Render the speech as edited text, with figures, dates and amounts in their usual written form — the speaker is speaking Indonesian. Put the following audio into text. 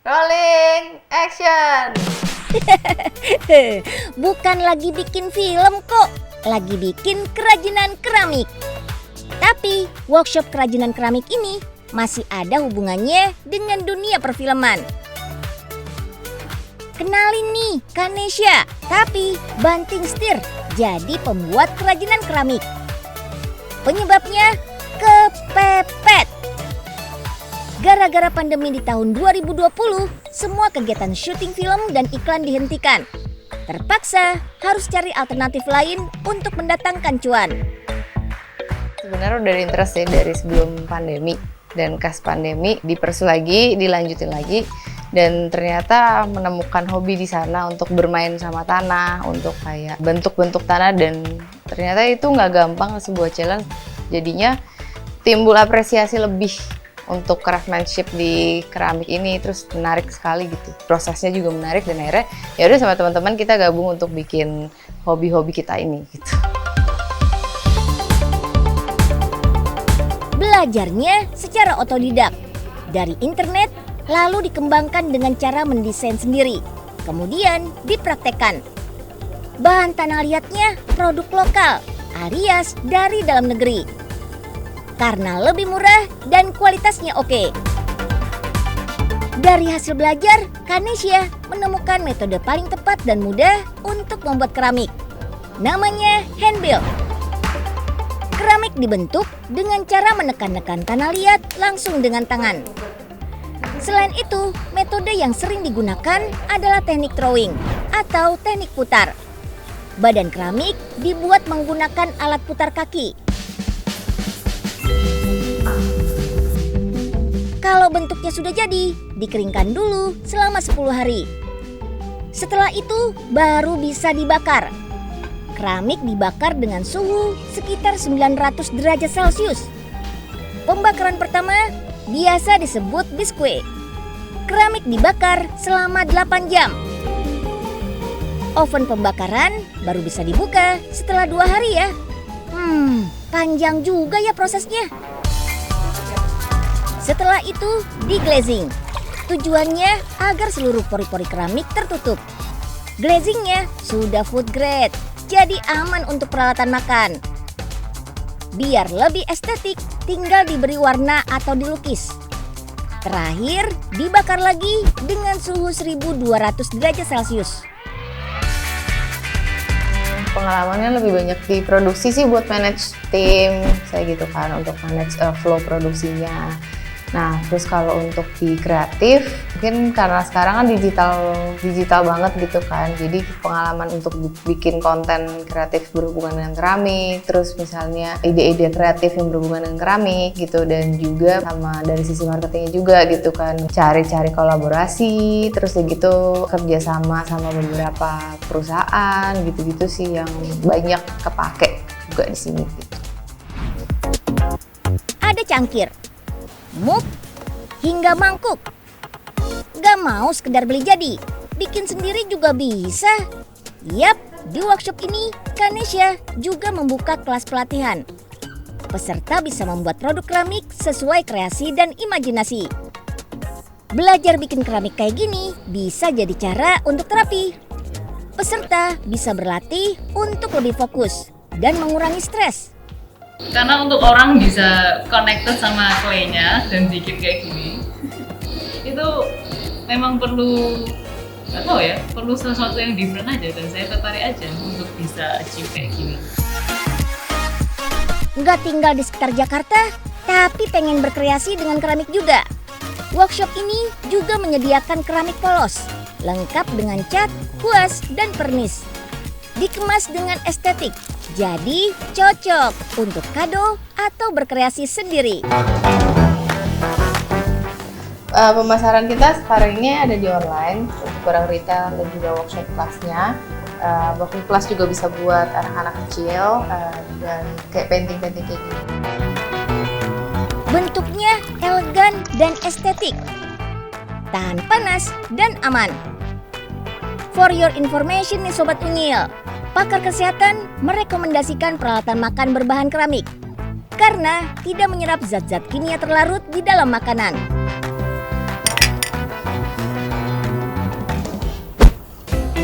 Rolling action. Bukan lagi bikin film kok, lagi bikin kerajinan keramik. Tapi workshop kerajinan keramik ini masih ada hubungannya dengan dunia perfilman. Kenalin nih Kanesha, tapi banting setir jadi pembuat kerajinan keramik. Penyebabnya kepepet. Gara-gara pandemi di tahun 2020, semua kegiatan syuting film dan iklan dihentikan. Terpaksa harus cari alternatif lain untuk mendatangkan cuan. Sebenarnya udah interest ya dari sebelum pandemi, dan pas pandemi dilanjutin lagi, dan ternyata menemukan hobi di sana untuk bermain sama tanah, untuk kayak bentuk-bentuk tanah, dan ternyata itu nggak gampang, sebuah challenge. Jadinya timbul apresiasi lebih untuk craftsmanship di keramik ini, terus menarik sekali gitu. Prosesnya juga menarik, dan akhirnya ya udah sama teman-teman kita gabung untuk bikin hobi-hobi kita ini gitu. Belajarnya secara otodidak dari internet, lalu dikembangkan dengan cara mendesain sendiri, kemudian dipraktekkan. Bahan tanah liatnya produk lokal alias dari dalam negeri, karena lebih murah dan kualitasnya oke. Dari hasil belajar, Kanesha menemukan metode paling tepat dan mudah untuk membuat keramik. Namanya handbuild. Keramik dibentuk dengan cara menekan-nekan tanah liat langsung dengan tangan. Selain itu, metode yang sering digunakan adalah teknik throwing atau teknik putar. Badan keramik dibuat menggunakan alat putar kaki. Kalau bentuknya sudah jadi, dikeringkan dulu selama 10 hari. Setelah itu, baru bisa dibakar. Keramik dibakar dengan suhu sekitar 900 derajat Celcius. Pembakaran pertama biasa disebut biskuit. Keramik dibakar selama 8 jam. Oven pembakaran baru bisa dibuka setelah 2 hari ya. Panjang juga ya prosesnya. Setelah itu, diglazing. Tujuannya agar seluruh pori-pori keramik tertutup. Glazingnya sudah food grade, jadi aman untuk peralatan makan. Biar lebih estetik, tinggal diberi warna atau dilukis. Terakhir, dibakar lagi dengan suhu 1200 derajat Celcius. Pengalamannya lebih banyak di produksi sih, buat manage tim saya gitu kan, untuk manage flow produksinya. Nah, terus kalau untuk di kreatif, mungkin karena sekarang kan digital banget gitu kan, jadi pengalaman untuk bikin konten kreatif berhubungan dengan keramik, terus misalnya ide-ide kreatif yang berhubungan dengan keramik gitu, dan juga sama dari sisi marketingnya juga gitu kan, cari-cari kolaborasi, terus gitu kerjasama sama beberapa perusahaan gitu-gitu sih yang banyak kepake juga di sini gitu. Ada cangkir, mug, hingga mangkuk. Gak mau sekedar beli jadi, bikin sendiri juga bisa. Yap, di workshop ini Kanesha juga membuka kelas pelatihan. Peserta bisa membuat produk keramik sesuai kreasi dan imajinasi. Belajar bikin keramik kayak gini bisa jadi cara untuk terapi. Peserta bisa berlatih untuk lebih fokus dan mengurangi stres. Karena untuk orang bisa connected sama clay-nya dan bikin kayak gini, itu memang perlu, nggak tahu ya, perlu sesuatu yang different aja, dan saya tertarik aja untuk bisa achieve kayak gini. Nggak tinggal di sekitar Jakarta, tapi pengen berkreasi dengan keramik juga. Workshop ini juga menyediakan keramik polos, lengkap dengan cat, kuas, dan pernis. Dikemas dengan estetik, jadi cocok untuk kado atau berkreasi sendiri. Pemasaran kita sekarang ini ada di online, untuk barang retail dan juga workshop kelasnya. Workshop kelas juga bisa buat anak-anak kecil, dan kayak painting-painting kayak gini. Bentuknya elegan dan estetik, tahan panas dan aman. For your information nih Sobat Unyil, pakar kesehatan merekomendasikan peralatan makan berbahan keramik karena tidak menyerap zat-zat kimia terlarut di dalam makanan.